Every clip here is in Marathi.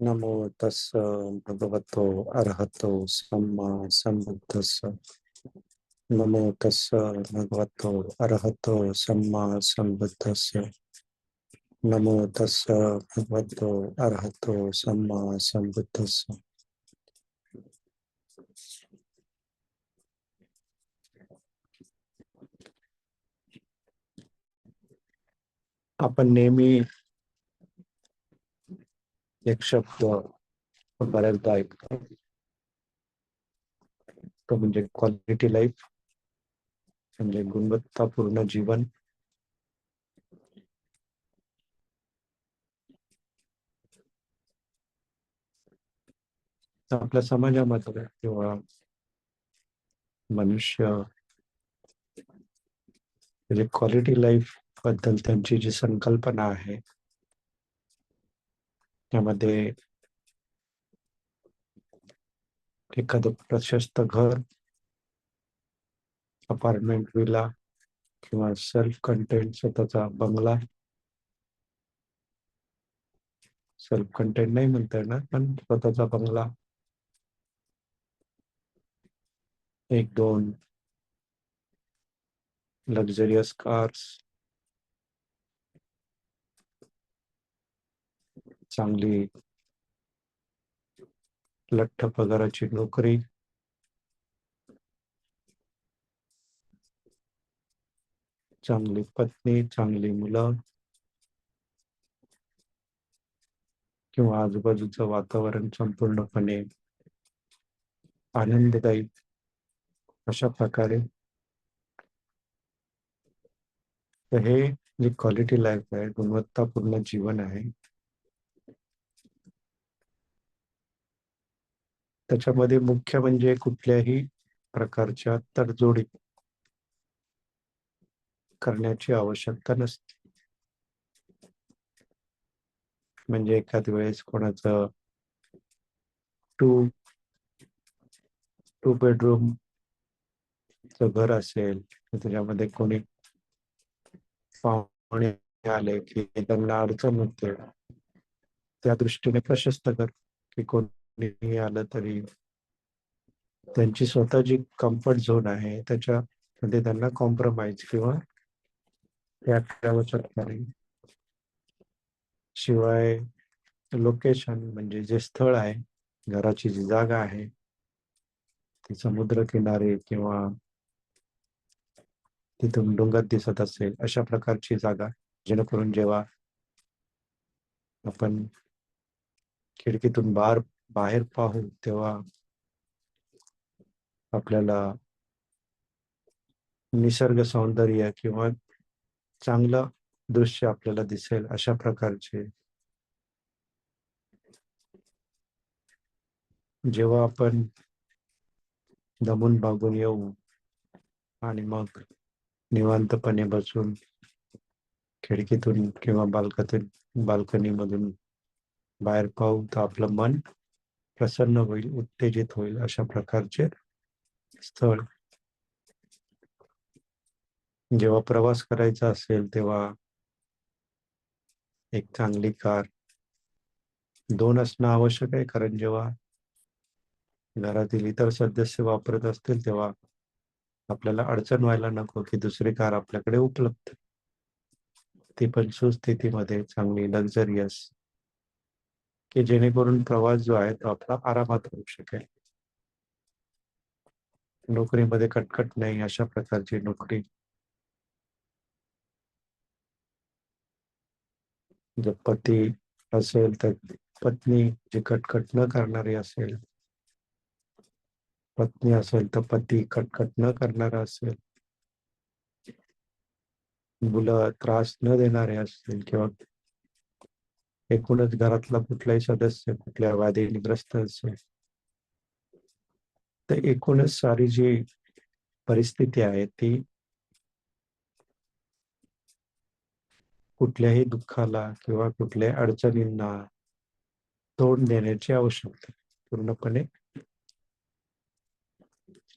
नमो तस्स भगवतो अरहतो सम्मा सम्बुद्धस्स। नमो तस्स भगवतो अरहतो सम्मा सम्बुद्धस्स। नमो तस्स भगवतो अरहतो सम्मा सम्बुद्धस्स। आपण नेहमी एक शब्द बऱ्याचदा ऐकतो, तो म्हणजे क्वालिटी लाईफ, म्हणजे गुणवत्तापूर्ण जीवन. आपल्या समाजामध्ये किंवा मनुष्य म्हणजे क्वालिटी लाईफ बद्दल त्यांची जी संकल्पना आहे त्यामध्ये एखादं प्रशस्त घर, अपार्टमेंट, विला किंवा सेल्फ कंटेंट स्वतःचा बंगला, सेल्फ कंटेंट नाही म्हणता येणार पण स्वतःचा बंगला, एक दोन लक्झरियस कार्स, चांगली लठ्ठ पगाराची नोकरी, चांगली पत्नी, चांगली मुलं किंवा आजूबाजूचं वातावरण संपूर्णपणे आनंददायी, अशा प्रकारे. तर हे जे क्वालिटी लाईफ आहे, गुणवत्तापूर्ण जीवन आहे, त्याच्यामध्ये मुख्य म्हणजे कुठल्याही प्रकारच्या तडजोडी करण्याची आवश्यकता नसते. म्हणजे एखाद्या वेळेस कोणाचं टू बेडरूम घर असेल तर त्याच्यामध्ये कोणी पाहुणे आले की त्यांना अडचण होते, त्या दृष्टीने प्रशस्त घर की कोणी आलं तरी त्यांची स्वतः जी कम्फर्ट झोन आहे त्याच्यामध्ये त्यांना कॉम्प्रोमाइज किंवा त्या आवश्यक नाही. शिवाय लोकेशन म्हणजे जे स्थळ आहे, घराची जी जागा आहे ती समुद्र किनारे किंवा तिथून डोंगर दिसत असेल अशा प्रकारची जागा, जेणेकरून जेव्हा आपण खिडकीतून बाहेर पाहू तेव्हा आपल्याला निसर्ग सौंदर्य किंवा चांगलं दृश्य आपल्याला दिसेल, अशा प्रकारचे. जेव्हा आपण दमून भागून येऊ आणि मग निवांतपणे बसून खिडकीतून किंवा बाल्कनी मधून बाहेर पाहू तर आपलं मन प्रसन्न होईल, उत्तेजित होईल, अशा प्रकारचे स्थळ. जेव्हा प्रवास करायचा असेल तेव्हा एक चांगली कार, दोन असणं आवश्यक आहे, कारण जेव्हा घरातील इतर सदस्य वापरत असतील तेव्हा आपल्याला अडचण व्हायला नको की दुसरी कार आपल्याकडे उपलब्ध, ती पण सुस्थितीमध्ये चांगली लक्झरियस, की जेणेकरून प्रवास जो आहे तो आपला आरामात होऊ शकेल. नोकरीमध्ये कटकट नाही, अशा प्रकारची नोकरी. जर पती असेल तर पत्नी जी कटकट न करणारी असेल, पत्नी असेल तर पती कटकट न करणारा असेल, मुलं त्रास न देणारे असतील किंवा एकूणच घरातला कुठलाही सदस्य कुठल्या व्याधीने ग्रस्त असेल, तर एकूणच सारी जी परिस्थिती आहे ती कुठल्याही दुःखाला किंवा कुठल्याही अडचणींना तोंड देण्याची आवश्यकता, पूर्णपणे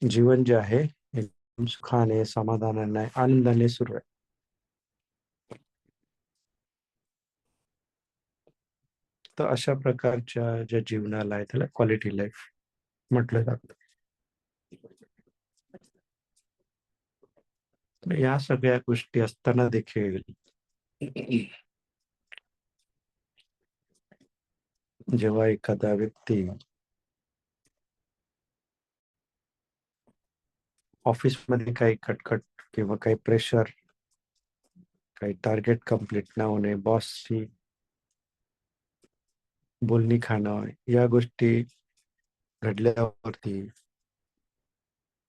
जीवन जे आहे एकदम सुखाने, समाधानाने, आनंदाने सुरू आहे. तर अशा प्रकारच्या ज्या जीवनाला आहे त्याला क्वालिटी लाईफ म्हटलं जातं. तर या सगळ्या गोष्टी असताना देखील जेव्हा एखादा व्यक्ती ऑफिसमध्ये काही खटखट किंवा काही प्रेशर, काही टार्गेट कंप्लीट न होणे, बॉसची बोलणी खाणं, या गोष्टी घडल्यावरती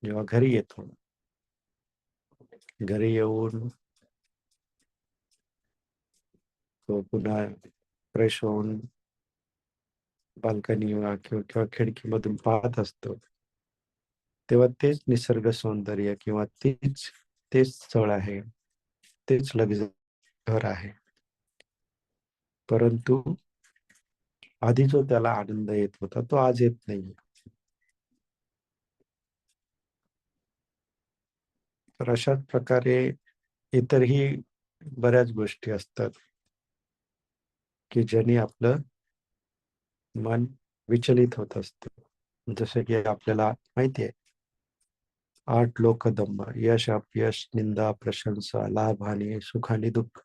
जेव्हा घरी येतो, घरी येऊन तो पुन्हा फ्रेश होऊन बाल्कनी किंवा किंवा खिडकीमधून पाहत असतो, तेव्हा तेच निसर्ग सौंदर्य किंवा तेच स्थळ आहे, तेच लक्झरी घर आहे. परंतु आधी जो त्याला आनंद येत होता तो आज येत नाही. तर अशाच प्रकारे इतरही बऱ्याच गोष्टी असतात की ज्यांनी आपलं मन विचलित होत असतं. जसं की आपल्याला माहिती आहे, 8 लोकधम्म, यश अपयश, निंदा प्रशंसा, लाभ हानी, सुख आणि दुःख.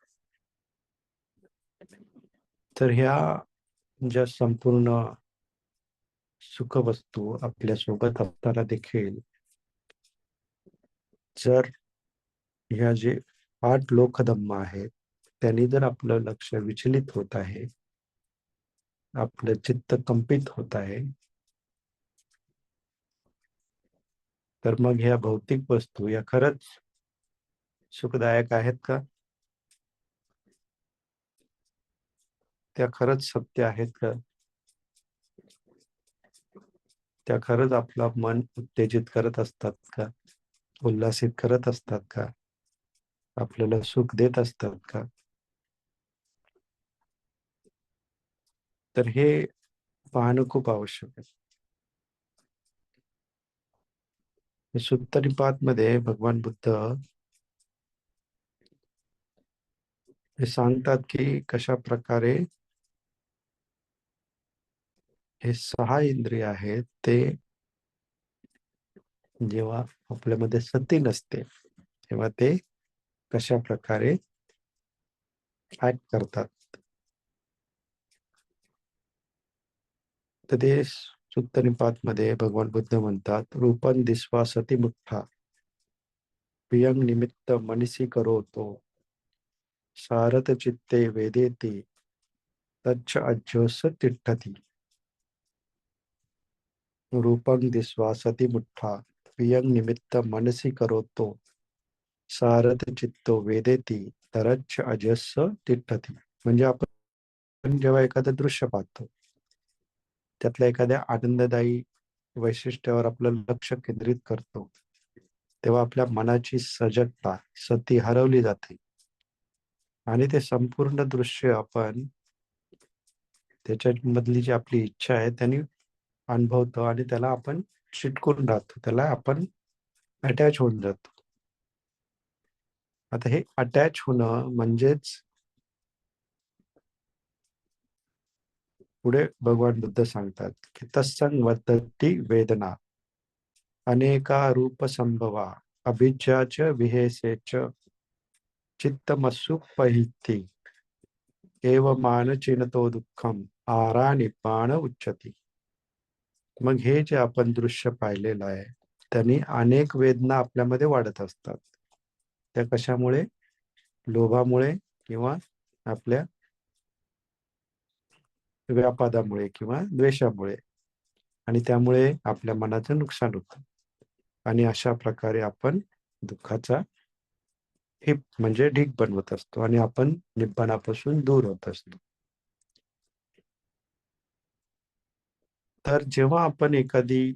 तर ह्या ज्या संपूर्ण सुखवस्तू आपल्या सोबत असताना देखील जर ह्या जे 8 लोकधम्म आहेत त्यांनी जर आपलं लक्ष विचलित होत आहे, आपलं चित्त कंपित होत आहे, तर मग ह्या भौतिक वस्तू या खरंच सुखदायक आहेत का? त्या खरंच सत्य आहेत का? त्या खरंच आपलं मन उत्तेजित करत असतात का? उल्हासित करत असतात का? आपल्याला सुख देत असतात का? तर हे पाहणं खूप आवश्यक आहे. सुत्त निपातमध्ये भगवान बुद्ध हे सांगतात की कशा प्रकारे हे 6 इंद्रिय आहेत ते जेव्हा आपल्यामध्ये सती नसते तेव्हा ते कशा प्रकारे ऍक्ट करतात. तर ते सुत्त निपातमध्ये भगवान बुद्ध म्हणतात, रूपं दिस्वा सती मुठा प्रियं निमित्त मनसी करोतो सारथ चित्ते वेदेती तच्च अज्योस तिष्ठति. रूपं दिस्वा सती मुठा प्रियं निमित्त मनसी करोतो सारथ चित्तो वेदेती तरच्च अजस्स तिष्ठति. म्हणजे आपण जेव्हा एखादं दृश्य पाहतो, त्यातल्या एखाद्या आनंददायी वैशिष्ट्यावर आपलं लक्ष केंद्रित करतो, तेव्हा आपल्या मनाची सजगता सती हरवली जाते आणि ते संपूर्ण दृश्य आपण त्याच्यामधली जी आपली इच्छा आहे त्यांनी अनुभवतो आणि त्याला आपण चिटकून राहतो, त्याला आपण अटॅच होऊन जातो. आता हे अटॅच होणं म्हणजेच पुढे भगवान बुद्ध सांगतात की तत्संग वर्तती वेदना अनेका रूप संभवा अभिज्जाच विहेसेच चित्तमस्सु पहिती एव मान चिनतो दुःखम आरानि पाण उच्चती. मग हे जे आपण दृश्य पाहिलेलं आहे त्यांनी अनेक वेदना आपल्यामध्ये वाढत असतात. त्या कशामुळे? लोभामुळे किंवा आपल्या व्यापादामुळे किंवा द्वेषामुळे, आणि त्यामुळे आपल्या मनाचं नुकसान होतं आणि अशा प्रकारे आपण दुःखाचा हिप म्हणजे ढीग बनवत असतो आणि आपण निब्बाणापासून दूर होत असतो. तर जेव्हा आपण एखादी,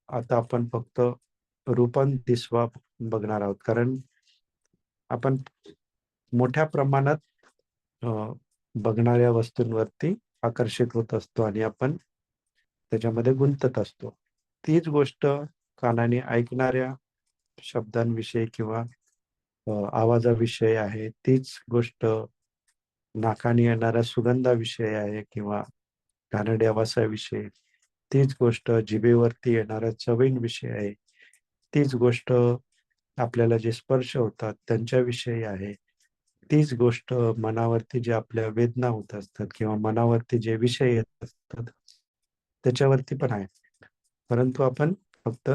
आता आपण फक्त रूपं दिसवा बघणार आहोत कारण आपण मोठ्या प्रमाणात अ, बघणाऱ्या वस्तूंवरती आकर्षित होत असतो आणि आपण त्याच्यामध्ये गुंतत असतो. तीच गोष्ट कानाने ऐकणाऱ्या शब्दांविषयी किंवा आवाजाविषयी आहे, तीच गोष्ट नाकाने येणाऱ्या सुगंधाविषयी आहे किंवा घाणेरड्या वासाविषयी, तीच गोष्ट जिभेवरती येणाऱ्या चवींविषयी आहे, तीच गोष्ट आपल्याला जे स्पर्श होतात त्यांच्याविषयी आहे, तीच गोष्ट मनावरती जे आपल्या वेदना होत असतात किंवा मनावरती जे विषय येत असतात त्याच्यावरती पण आहे. परंतु आपण फक्त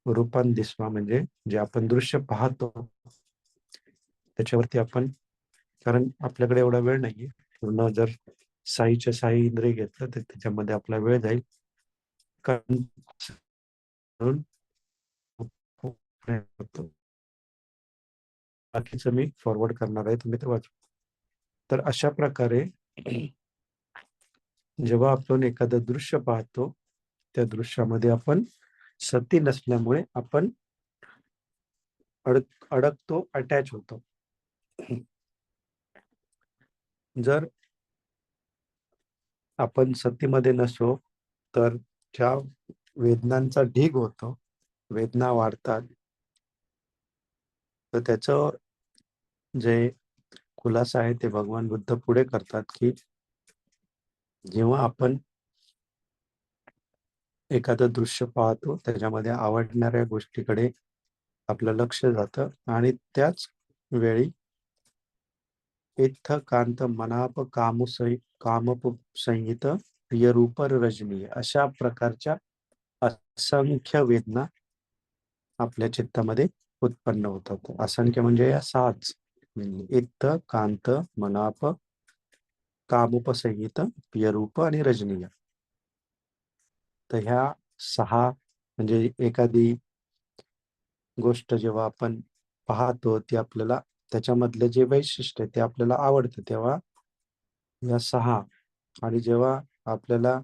रूपान दिसवा म्हणजे जे आपण दृश्य पाहतो त्याच्यावरती आपण, कारण आपल्याकडे एवढा वेळ नाहीये पूर्ण, जर साईच्या साई इंद्रिय घेतलं तर त्याच्यामध्ये आपला वेळ जाईल. कारण बाकीचं मी फॉरवर्ड करणार आहे, तुम्ही ते वाचू. तर अशा प्रकारे जेव्हा आपण एखादं दृश्य पाहतो त्या दृश्यामध्ये आपण सती नसल्यामुळे आपण अडकतो, अटॅच होतो. जर आपण सतीमध्ये नसो तर ज्या वेदनांचा ढीग होतो, वेदना वाढतात, तर त्याचं जे खुलासा आहे ते भगवान बुद्ध पुढे करतात की जेव्हा आपण एखादं दृश्य पाहतो त्याच्यामध्ये आवडणाऱ्या गोष्टीकडे आपलं लक्ष जातं आणि त्याच वेळी इत्थ कांत मनाप कामप संहित प्रियरूपर रजनी अशा प्रकारच्या असंख्य वेदना आपल्या चित्तामध्ये उत्पन्न होतात. असंख्य म्हणजे या 6च, इत्थ कांत मनाप कामुपसंहित प्रियरूप आणि रजनीय. तर ह्या 6 म्हणजे एखादी गोष्ट जेव्हा आपण पाहतो ती आपल्याला त्याच्यामधलं जे वैशिष्ट्य ते आपल्याला आवडतं तेव्हा या 6, आणि जेव्हा आपल्याला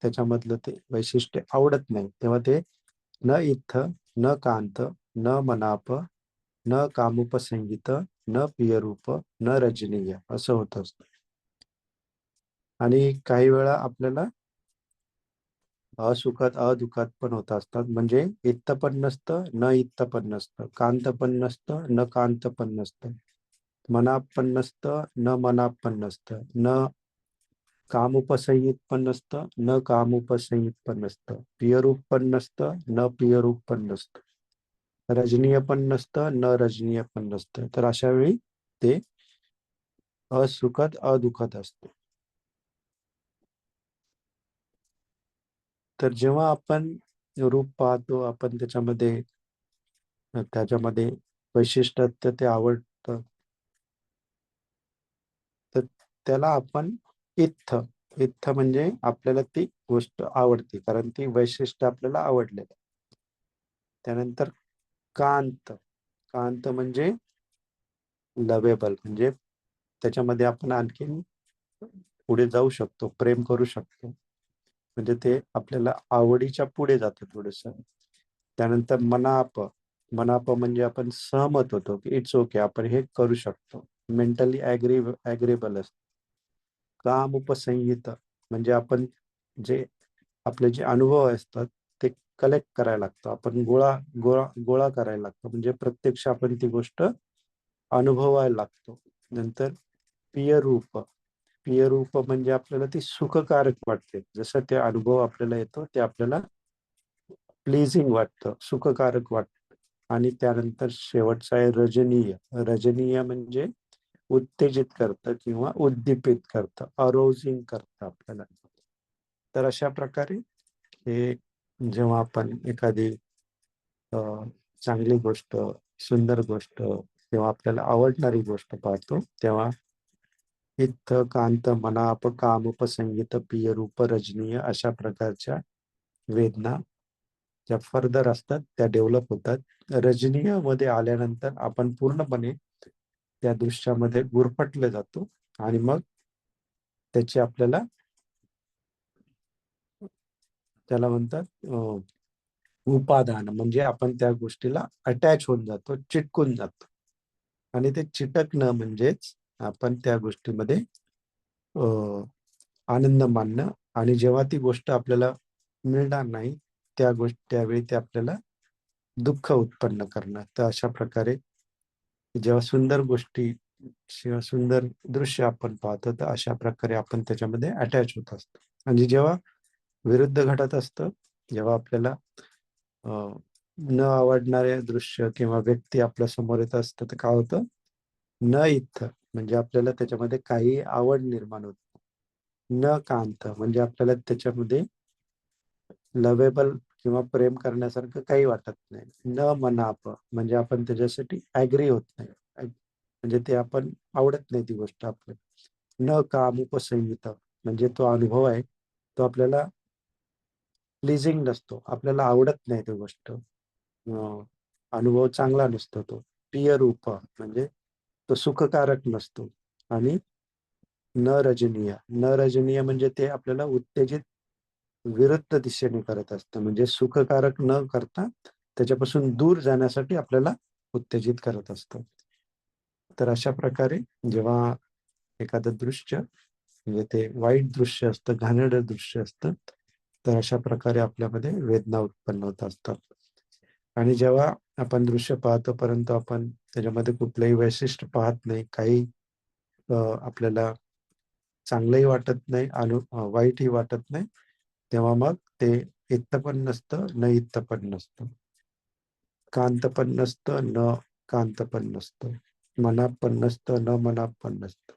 त्याच्यामधलं ते वैशिष्ट्य आवडत नाही तेव्हा ते न इत्थ न कांत न मनाप न कामुपसंहित न प्रियरूप न रजनीय असं होत असतं. आणि काही वेळा आपल्याला असुखात अदुखात पण होत असतात, म्हणजे इत्त पण नसतं न इत्त पण नसतं, कांत पण नसतं न कांत पण नसतं, मनाप पण नसतं न मनाप पण नसतं, न कामुपसंहित पण नसतं न कामुपसंहित पण नसतं, प्रियरूप पण नसतं न प्रियरूप पण नसतं, रजनीय पण नसतं न रजनीय पण नसतं. तर अशा वेळी ते असुखद अदुखद असतं. तर जेव्हा आपण रूप पाहतो आपण त्याच्यामध्ये वैशिष्ट्य ते आवडतं, तर त्याला आपण इत्थ, इत्थ म्हणजे आपल्याला ती गोष्ट आवडते कारण ती वैशिष्ट्य आपल्याला आवडले. त्यानंतर कांत, कांत म्हणजे लवेबल, म्हणजे त्याच्यामध्ये आपण आणखीन पुढे जाऊ शकतो, प्रेम करू शकतो, म्हणजे ते आपल्याला आवडीच्या पुढे जातं थोडस. त्यानंतर मनाप, मनाप म्हणजे आपण सहमत होतो की इट्स ओके, आपण हे करू शकतो, मेंटली ऍग्रीबल असतो. काम उपसंहित म्हणजे आपण जे आपले जे अनुभव असतात ते कलेक्ट करायला लागतो, आपण गोळा गोळा गोळा करायला लागतो, म्हणजे प्रत्यक्ष आपण ती गोष्ट अनुभवायला लागतो. नंतर प्रियरूप, प्रियरूप म्हणजे आपल्याला ती सुखकारक वाटते, जसं ते अनुभव आपल्याला येतो ते आपल्याला प्लीजिंग वाटतं, सुखकारक वाटतं. आणि त्यानंतर शेवटचा आहे रजनीय, रजनीय म्हणजे उत्तेजित करतं किंवा उद्दीपित करतं, अरोजिंग करतं आपल्याला. तर अशा प्रकारे हे जेव्हा आपण एखादी चांगली गोष्ट, सुंदर गोष्ट किंवा आपल्याला आवडणारी गोष्ट पाहतो तेव्हा इत्थ कांत मनाप कामुपसंहित प्रिय रूप रजनीय अशा प्रकारच्या वेदना ज्या फर्दर असतात त्या डेव्हलप होतात. रजनीय मध्ये आल्यानंतर आपण पूर्णपणे त्या दृश्यामध्ये गुरफटले जातो आणि मग त्याची आपल्याला, त्याला म्हणतात उपादान, म्हणजे आपण त्या गोष्टीला अटॅच होऊन जातो, चिटकून जातो. आणि ते चिटकणं म्हणजेच आपण त्या गोष्टीमध्ये आनंद मानणं, आणि जेव्हा ती गोष्ट आपल्याला मिळणार नाही त्यावेळी ते आपल्याला दुःख उत्पन्न करणं. तर अशा प्रकारे जेव्हा सुंदर गोष्टी सुंदर दृश्य आपण पाहतो, तर अशा प्रकारे आपण त्याच्यामध्ये अटॅच होत असतो. आणि जेव्हा विरुद्ध घडत असतं, जेव्हा आपल्याला न आवडणारे दृश्य किंवा व्यक्ती आपल्या समोर येत असतं, तर काय होतं, न इत्थ म्हणजे आपल्याला त्याच्यामध्ये काही आवड निर्माण होत नाही. न कांत म्हणजे आपल्याला त्याच्यामध्ये लवेबल किंवा प्रेम करण्यासारखं काही वाटत नाही. न मनाप म्हणजे आपण त्याच्यासाठी ऍग्री होत नाही. म्हणजे ते आपण आवडत नाही ती गोष्ट आपल्याला. न कामुपसंहित म्हणजे तो अनुभव आहे, तो आपल्याला प्लीजिंग नसतो, आपल्याला आवडत नाही ती गोष्ट. अनुभव चांगला नसतो तो. प्रिय रूप म्हणजे तो सुखकारक नसतो. आणि न रजनीय, न रजनीय म्हणजे ते आपल्याला उत्तेजित विरुद्ध दिशेने करत असतं, म्हणजे सुखकारक न करता त्याच्यापासून दूर जाण्यासाठी आपल्याला उत्तेजित करत असतं. तर अशा प्रकारे जेव्हा एखादं दृश्य म्हणजे ते वाईट दृश्य असतं, घाणेरडं दृश्य असतं, तर अशा प्रकारे आपल्यामध्ये वेदना उत्पन्न होत असतात. आणि जेव्हा आपण दृश्य पाहतो परंतु आपण त्याच्यामध्ये कुठलंही वैशिष्ट्य पाहत नाही, काही आपल्याला चांगलंही वाटत नाही, वाईटही वाटत नाही, तेव्हा मग ते इत्थ पण नसतं, न इत्थ पण नसतं. कांत पण नसतं, न कांत पण नसतं. मनाप पण नसतं, न मनाप पण नसतं.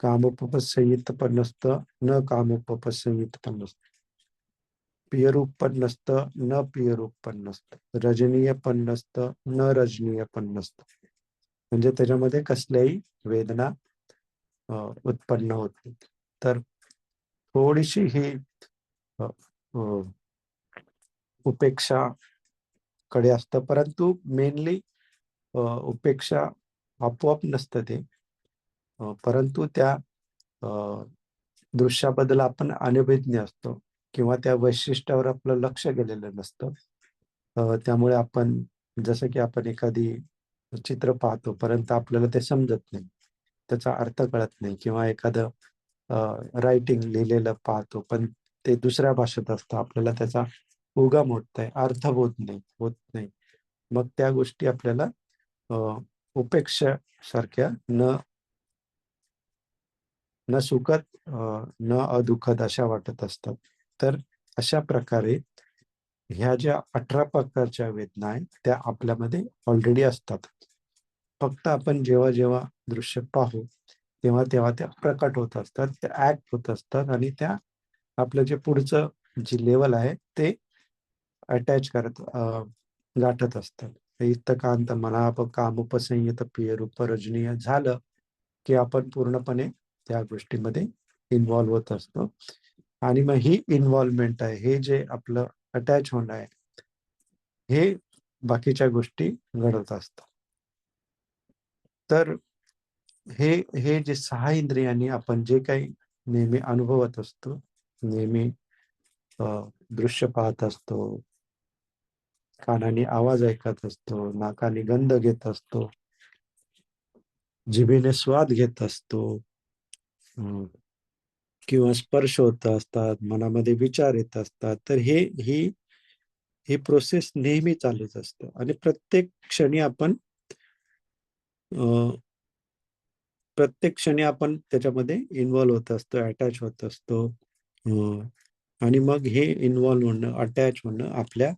कामोपसंहित पण नसतं, न कामोपसंहित पण नसतं. प्रियरूप पण नसतं, न प्रियरूप पण नसतं. रजनीय पण नसतं, न रजनीय पण नसतं. म्हणजे त्याच्यामध्ये कसल्याही वेदना उत्पन्न होत नाही. तर थोडीशी ही अ, अ, उपेक्षा कडे असतं, परंतु मेनली उपेक्षा आपोआप नसतं ते. परंतु त्या अ, दृश्याबद्दल आपण अनभिज्ञ असतो किंवा त्या वैशिष्ट्यावर आपलं लक्ष गेलेलं नसतं. त्यामुळे आपण जसं की आपण एखादी चित्र पाहतो परंतु आपल्याला ते समजत नाही, त्याचा अर्थ कळत नाही, किंवा एखादं रायटिंग लिहिलेलं पाहतो पण ते दुसऱ्या भाषेत असतं, आपल्याला त्याचा उगम होत नाही, अर्थ होत नाही. मग त्या गोष्टी आपल्याला अ, उपेक्षेसारख्या न न सुखद न अदुःखद अशा वाटत असतात. तर अशा प्रकारे ह्या ज्या 18 प्रकारच्या वेदना आहेत त्या आपल्यामध्ये ऑलरेडी असतात. फक्त आपण जेव्हा जेव्हा दृश्य पाहू तेव्हा तेव्हा त्या प्रकट होत असतात, त्या ऍक्ट होत असतात, आणि त्या आपलं जे पुढचं जी लेवल आहे ते अटॅच करत गाठत असतात. इत्थकांत मनाप कामुपसंयत प्रियरूप रजनीय झालं की आपण पूर्णपणे त्या गोष्टीमध्ये इन्व्हॉल्व्ह होत असतो. आणि मग ही इन्व्हॉल्वमेंट आहे, हे जे आपलं अटॅच होणं आहे, हे बाकीच्या गोष्टी घडत असतात. तर हे हे जे 6 इंद्रियांनी आपण जे काही नेहमी अनुभवत असतो, नेहमी अ, दृश्य पाहत असतो, कानाने आवाज ऐकत असतो, नाकाने गंध घेत असतो, जिभेने स्वाद घेत असतो, अं, किंवा स्पर्श होत असतात, मनामध्ये विचार येत असतात. तर ही प्रोसेस नेहमी चालूच असतं आणि प्रत्येक क्षणी आपण त्याच्यामध्ये इन्व्हॉल्व्ह होत असतो, अटॅच होत असतो. अं, आणि मग हे इन्व्हॉल्व्ह होणं, अटॅच होणं आपल्या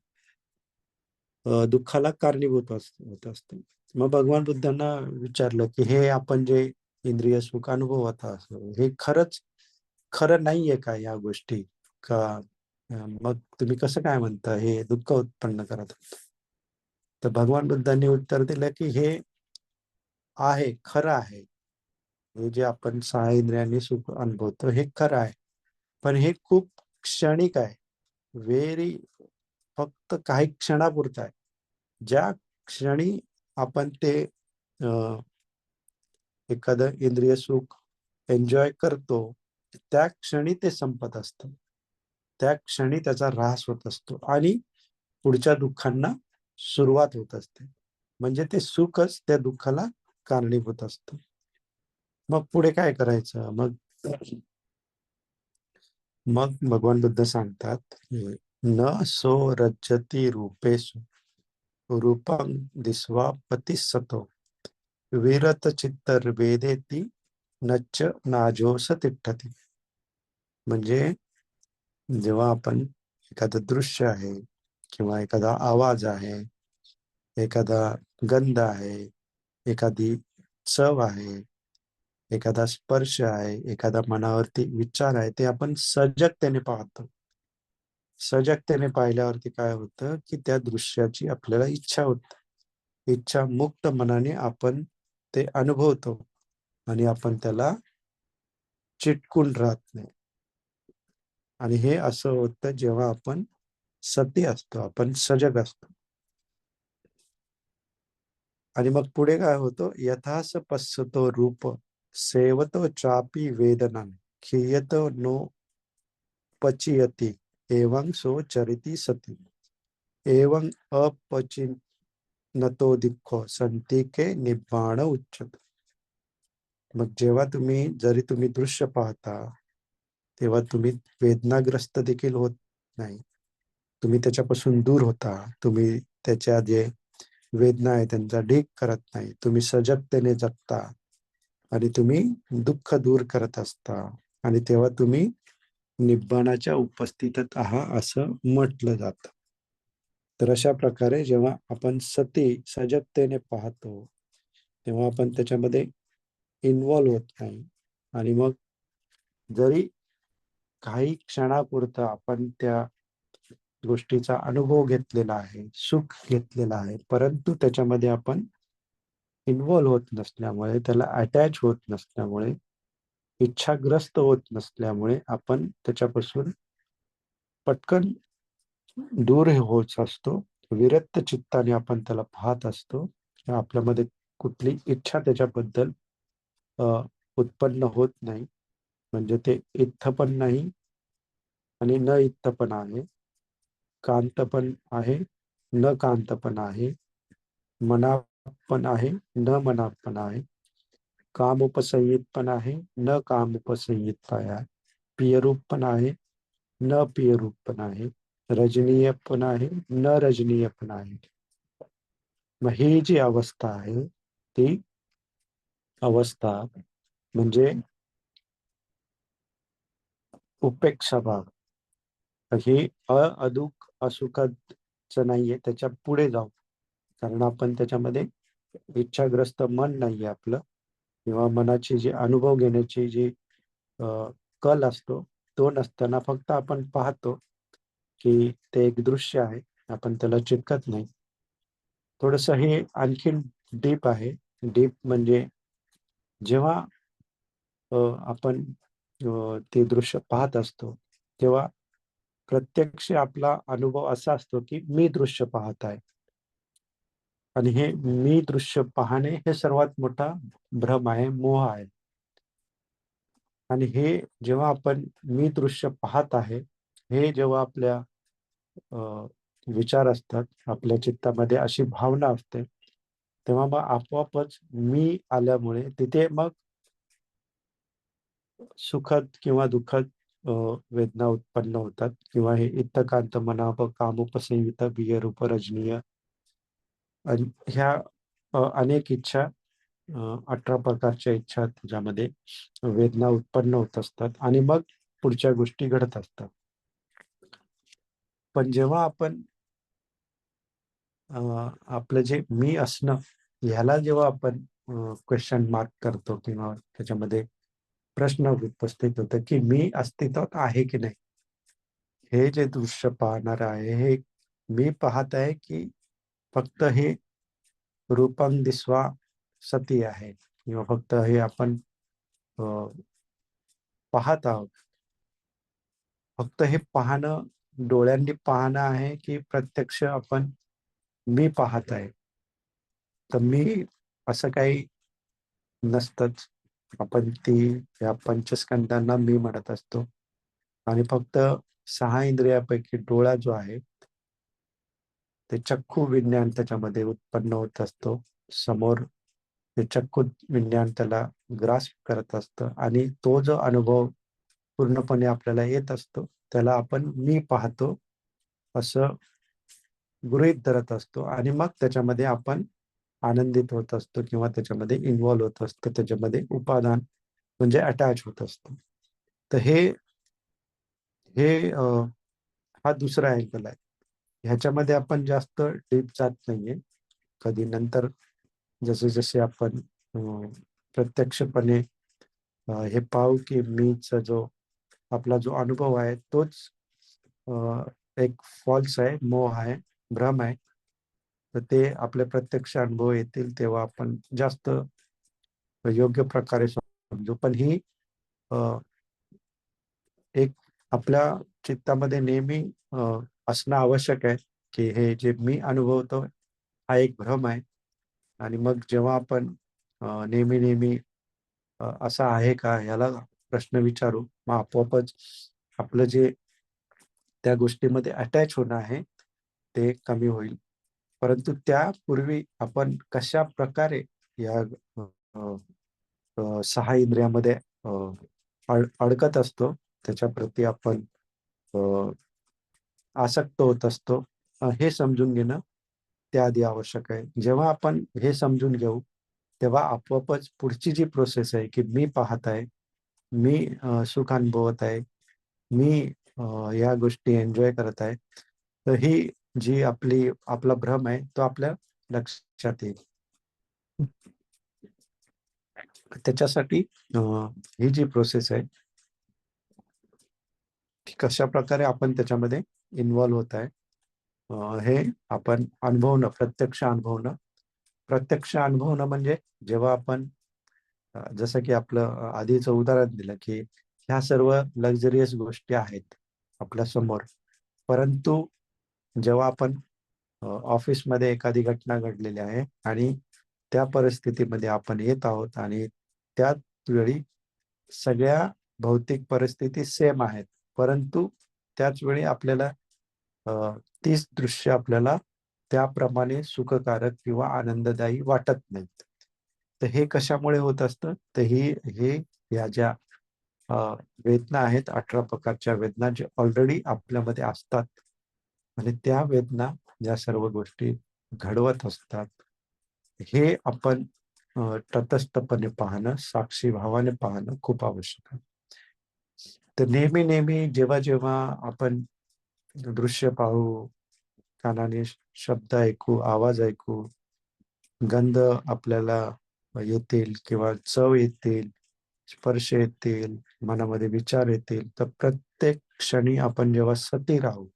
दुःखाला कारणीभूत होत असतं. मग भगवान बुद्धांना विचारलं की हे आपण जे इंद्रिय सुख अनुभवत असतो, हे खरंच खरं नाहीये का या गोष्टी? का मग तुम्ही कसं काय म्हणता हे दुःख उत्पन्न करत? तर भगवान बुद्धांनी उत्तर दिलं की हे आहे, खरं आहे. हे जे आपण 6 इंद्रियांनी सुख अनुभवतो हे खरं आहे. पण हे खूप क्षणिक आहे. व्हेरी फक्त काही क्षणापुरतं आहे. ज्या क्षणी आपण ते एखादं इंद्रिय सुख एन्जॉय करतो, त्या क्षणी ते संपत असतं. त्या क्षणी त्याचा ऱ्हास होत असतो आणि पुढच्या दुःखांना सुरुवात होत असते. म्हणजे ते सुखच त्या दुःखाला कारणीभूत असतं. मग पुढे काय करायचं? मग मग भगवान बुद्ध सांगतात, न सो रज्जती रूपेषु रूपं दिस्वा पतिस्सतो विरत चित्तर वेदेती नच्च नाजोस तिष्ठती. म्हणजे जेव्हा आपण एखादं दृश्य आहे किंवा एखादा आवाज आहे, एखादा गंध आहे, एखादी चव आहे, एखादा स्पर्श आहे, एखादा मनावरती विचार आहे, ते आपण सजगतेने पाहतो. सजगतेने पाहिल्यावरती काय होतं की त्या दृश्याची आपल्याला इच्छा होते. इच्छा मुक्त मनाने आपण ते अनुभवतो आणि आपण त्याला चिटकून राहत नाही. आणि हे असं होतं जेव्हा आपण सती असतो, आपण सजग असतो. आणि मग पुढे काय होतं, यथास पश्यतो रूप सेवतो चापी वेदना खियतो नो पचियति एवं सो चरिती सती एवं अपचिनतो दिक्खो संतिके निब्बाण उच्चत. मग जेव्हा जरी तुम्ही दृश्य पाहता तेव्हा तुम्ही वेदनाग्रस्त देखील होत नाही. तुम्ही त्याच्यापासून दूर होता. तुम्ही त्याच्या जे वेदना आहे त्यांचा ढीग करत नाही. तुम्ही सजगतेने जगता आणि तुम्ही दुःख दूर करत असता आणि तेव्हा तुम्ही निब्बाणाच्या उपस्थितीत आहात असं म्हटलं जातं. तर अशा प्रकारे जेव्हा आपण सती सजगतेने पाहतो तेव्हा आपण त्याच्यामध्ये इन्व्हॉल्व होत नाही. आणि मग जरी काही क्षणापुरता आपण त्या गोष्टीचा अनुभव घेतलेला आहे, सुख घेतलेलं आहे, परंतु त्याच्यामध्ये आपण इन्व्हॉल्व होत नसल्यामुळे, त्याला अटॅच होत नसल्यामुळे, इच्छाग्रस्त होत नसल्यामुळे आपण त्याच्यापासून पटकन दूर होत असतो. विरक्त चित्ताने आपण त्याला पाहत असतो. आपल्यामध्ये कुठली इच्छा त्याच्याबद्दल उत्पन्न होत नाही. म्हणजे ते इत्थ पण नाही आणि न इत्थ पण आहे. कांत पण आहे, न कांत पण आहे. मनाप पण आहे, न मनाप पण आहे. कामोपसंहित पण आहे, न कामोपसंहित पण आहे. पियरूप पण आहे, न पियरूप पण आहे. रजनीय पण आहे, न रजनीय पण आहे. मग ही जी अवस्था आहे ती अवस्था म्हणजे उपेक्षा भाव. हे अदुःख असुखच नाहीये, त्याच्या पुढे जाऊ. कारण आपण त्याच्यामध्ये इच्छाग्रस्त मन नाहीये आपलं, किंवा मनाची जी अनुभव घेण्याची जी कल असतो तो नसताना फक्त आपण पाहतो की ते एक दृश्य आहे, आपण त्याला चिटकत नाही. थोडस हे आणखीन डीप आहे. डीप म्हणजे जेव्हा आपण ते दृश्य पाहत असतो तेव्हा प्रत्यक्ष आपला अनुभव असा असतो की मी दृश्य पाहत आहे. आणि हे मी दृश्य पाहणे हे सर्वात मोठा भ्रम आहे, मोह आहे. आणि हे जेव्हा आपण मी दृश्य पाहत आहे, हे जेव्हा आपल्या विचार असतात, आपल्या चित्तामध्ये अशी भावना असते, तेव्हा मग आपोआपच मी आल्यामुळे तिथे मग सुखद किंवा दुःखद वेदना उत्पन्न होतात. किंवा हे इत्थकांत मनाप कामुपसंहित बियरूप रजनीय आणि ह्या अनेक इच्छा, 18 प्रकारच्या इच्छा त्याच्यामध्ये वेदना उत्पन्न होत असतात आणि मग पुढच्या गोष्टी घडत असतात. पण जेव्हा आपण आपलं जे मी असणं ह्याला जेव्हा आपण क्वेश्चन मार्क करतो किंवा त्याच्यामध्ये प्रश्न उपस्थित होतो की मी अस्तित्वात आहे की नाही. हे जे दृश्य पाहणार आहे हे मी पाहत आहे की फक्त हे रूपं दिसवा सती आहे, किंवा फक्त हे आपण अ, पाहत आहोत. फक्त हे पाहणं डोळ्यांनी पाहणं आहे की प्रत्यक्ष आपण मी पाहत आहे. तर मी असं काही नसतंच. आपण या पंचस्कंधांना मी म्हणत असतो. आणि फक्त 6 इंद्रियापैकी डोळा जो आहे ते चक्षु विज्ञान त्याच्यामध्ये उत्पन्न होत असतो. समोर ते चक्षु विज्ञान त्याला ग्रास्प करत असतं आणि तो जो अनुभव पूर्णपणे आपल्याला येत असतो त्याला आपण मी पाहतो असं गृहीत धरत असतो. आणि मग त्याच्यामध्ये आपण आनंदित होत असतो किंवा त्याच्यामध्ये इन्व्हॉल्व होत असतो, त्याच्यामध्ये उपादान म्हणजे अटॅच होत असतो. तर हे हे हा दुसरा अँगल आहे. ह्याच्यामध्ये आपण जास्त डीप जात नाहीये. कधी नंतर जसे जसे आपण प्रत्यक्षपणे हे पाहू की मीचा जो आपला जो अनुभव आहे तोच एक फॉल्स आहे, मोह आहे, भ्रम आहे. तर ते आपले प्रत्यक्ष अनुभव येतील तेव्हा आपण जास्त योग्य प्रकारे समजू. पण ही अ, एक आपल्या चित्तामध्ये नेहमी असणं आवश्यक आहे की हे जे मी अनुभवतो हा एक भ्रम आहे. आणि मग जेव्हा आपण नेहमी नेहमी असं आहे का ह्याला प्रश्न विचारू, मग आपोआपच आपलं जे त्या गोष्टीमध्ये अटॅच होणं आहे ते कमी होईल. परंतु त्यापूर्वी आपण कशा प्रकारे या अ, सहा इंद्रियामध्ये अडकत असतो त्याच्या प्रती आपण अ, आसक्त होत असतो, हे समजून घेणं त्याआधी आवश्यक आहे. जेव्हा आपण हे समजून घेऊ तेव्हा आपोआपच पुढची जी प्रोसेस आहे की मी पाहत आहे, मी सुख अनुभवत आहे, मी या गोष्टी एन्जॉय करत आहे, तर ही जी आपला भ्रम आहे तो आपल्या लक्षात येईल. त्याच्यासाठी ही जी प्रोसेस आहे की कशा प्रकारे आपण त्याच्यामध्ये इन्व्हॉल्व होत आहे, हे आपण अनुभवणं, प्रत्यक्ष अनुभवणं म्हणजे जेव्हा आपण जसं की आपलं आधीचं उदाहरण दिलं की ह्या सर्व लक्झरियस गोष्टी आहेत आपल्या समोर, परंतु जेव्हा आपण ऑफिसमध्ये एखादी घटना घडलेली आहे आणि त्या परिस्थितीमध्ये आपण येत आहोत आणि त्याच वेळी सगळ्या भौतिक परिस्थिती सेम आहेत, परंतु त्याच वेळी आपल्याला तीच दृश्य आपल्याला त्याप्रमाणे सुखकारक किंवा आनंददायी वाटत नाहीत. तर हे कशामुळे होत असतं? तर हे या ज्या अ, वेदना आहेत, 18 प्रकारच्या वेदना जे ऑलरेडी आपल्यामध्ये असतात आणि त्या वेदना या सर्व गोष्टी घडवत असतात. हे आपण तटस्थपणे पाहणं, साक्षी भावाने पाहणं खूप आवश्यक आहे. तर नेहमी नेहमी जेव्हा जेव्हा आपण दृश्य पाहू, कानाने शब्द ऐकू, आवाज ऐकू, गंध आपल्याला येतील किंवा चव येतील, स्पर्श येतील, मनामध्ये विचार येतील, तर प्रत्येक क्षणी आपण जेव्हा सती राहू,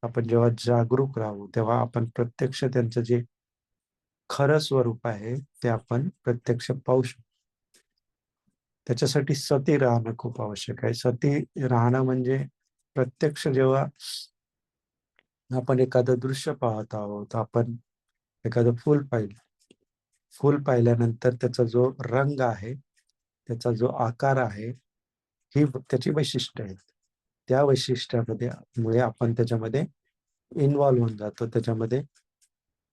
आपण जेव्हा जागरूक राहू, तेव्हा आपण प्रत्यक्ष त्यांचं जे खरं स्वरूप आहे ते आपण प्रत्यक्ष पाहू शकतो. त्याच्यासाठी सती राहणं खूप आवश्यक आहे. सती राहणं म्हणजे प्रत्यक्ष जेव्हा आपण एखादं दृश्य पाहत आहोत, आपण एखादं फूल पाहिल्यानंतर त्याचा जो रंग आहे, त्याचा जो आकार आहे, ही त्याची वैशिष्ट्य आहेत. त्या वैशिष्ट्यामध्ये मुळे आपण त्याच्यामध्ये इन्व्हॉल्व होऊन जातो, त्याच्यामध्ये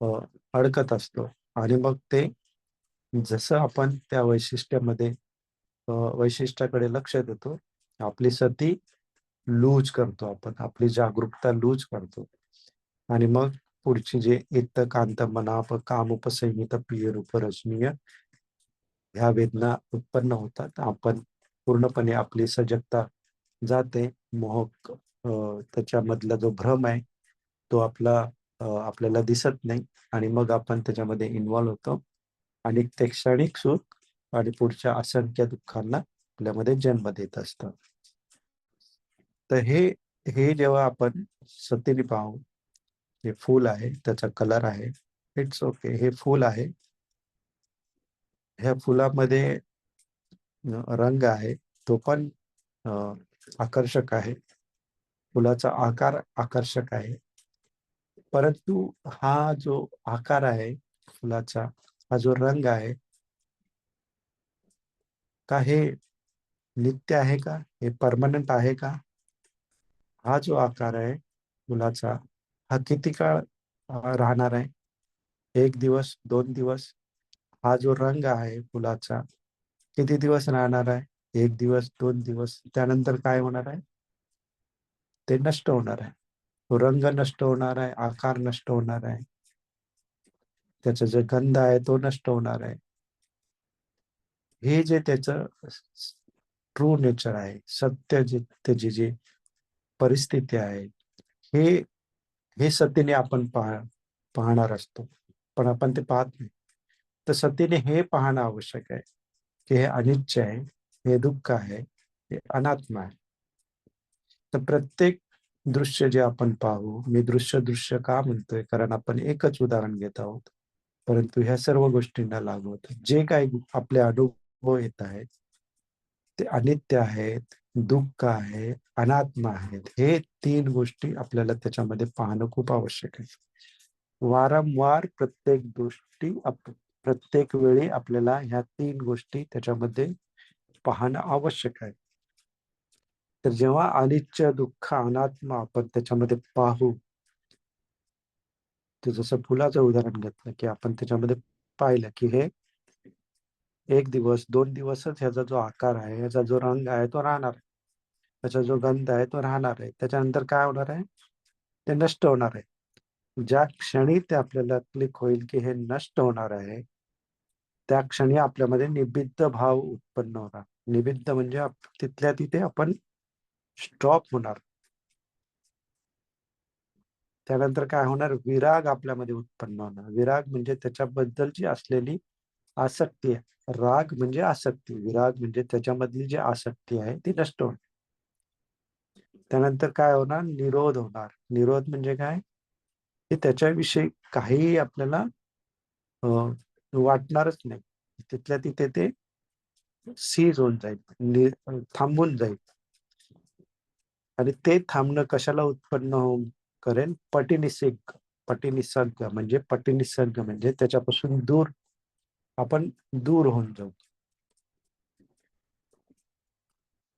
अ, अडकत असतो आणि मग ते जसं आपण त्या वैशिष्ट्याकडे लक्ष देतो, आपली सती लूज करतो आपण, आपली जागरूकता लूज करतो आणि मग पुढची जे इत्त कांत मनाप कामुपसंहित प्रिय रूप रजनीय ह्या वेदना उत्पन्न होतात. आपण पूर्णपणे आपली सजगता जाते. त्याच्यामधला जो भ्रम आहे तो आपल्याला दिसत नाही आणि मग आपण त्याच्यामध्ये इन्व्हॉल्व होतो आणि ते क्षणिक सुख आणि पुढच्या असंख्य दुःखांना आपल्यामध्ये जन्म देत असतं. तर हे जेव्हा आपण सतीने पाहू, हे फूल आहे, त्याचा कलर आहे, इट्स ओके, हे फूल आहे, ह्या फुलामध्ये रंग आहे, तो पण अ, आकर्षक आहे, फुलाचा आकार आकर्षक आहे, परंतु हा जो आकार आहे फुलाचा, हा जो रंग आहे, का हे नित्य आहे का? हे परमनंट आहे का? हा जो आकार आहे फुलाचा, हा किती काळ राहणार आहे? 1 दिवस, 2 दिवस? हा जो रंग आहे फुलाचा, किती दिवस राहणार आहे? 1 दिवस, 2 दिवस, त्यानंतर काय होणार आहे? ते नष्ट होणार आहे. तो रंग नष्ट होणार आहे, आकार नष्ट होणार आहे. त्याचा जो गंध आहे तो नष्ट होणार आहे. हे जे त्याचं ट्रू नेचर आहे, सत्य जे त्याची जी परिस्थिती आहे, हे हे सतीने आपण पाहणार असतो, पण आपण ते पाहत नाही. तर सतीने हे पाहणं आवश्यक आहे की हे अनित्य आहे, हे दुःख आहे, हे अनात्म आहे. तर प्रत्येक दृश्य जे आपण पाहू, मी दृश्य दृश्य का म्हणतोय, कारण आपण एकच उदाहरण घेत आहोत, परंतु ह्या सर्व गोष्टींना लागू होतं. जे काही आपले अनुभव येत आहेत ते अनित्य आहेत, दुःख आहे, अनात्म आहेत. हे तीन गोष्टी आपल्याला त्याच्यामध्ये पाहणं खूप आवश्यक आहे. वारंवार प्रत्येक गोष्टी प्रत्येक वेळी आपल्याला ह्या तीन गोष्टी त्याच्यामध्ये पाहणं आवश्यक आहे. तर जेव्हा अनित्य, दुःख, अनात्म आपण त्याच्यामध्ये पाहू, ते जसं फुलाचं उदाहरण घेतलं की आपण त्याच्यामध्ये पाहिलं की हे एक दिवस 2 दिवसच ह्याचा जो आकार आहे, ह्याचा जो रंग आहे तो राहणार आहे, त्याचा जो गंध आहे तो राहणार आहे. त्याच्यानंतर काय होणार आहे, ते नष्ट होणार आहे. ज्या क्षणी ते आपल्याला क्लिक होईल की हे नष्ट होणार आहे, त्या क्षणी आपल्यामध्ये निबिद्ध भाव उत्पन्न होणार. निबिद्ध म्हणजे तिथल्या तिथे आपण स्टॉप होणार. त्यानंतर काय होणार, विराग आपल्यामध्ये उत्पन्न होणार. विराग म्हणजे त्याच्याबद्दलची असलेली आसक्ती आहे. राग म्हणजे आसक्ती, विराग म्हणजे त्याच्यामधली जी आसक्ती आहे ती नष्ट होणार. त्यानंतर काय होणार, निरोध होणार. निरोध म्हणजे काय, की त्याच्याविषयी काही आपल्याला वाटणारच नाही. तिथल्या तिथे ते सीज होऊन जाईल, थांबून जाईल. आणि ते थांबणं कशाला उत्पन्न होऊन करेल, पटीनिसर्ग. पटीनिसर्ग म्हणजे त्याच्यापासून दूर, आपण दूर होऊन जाऊ.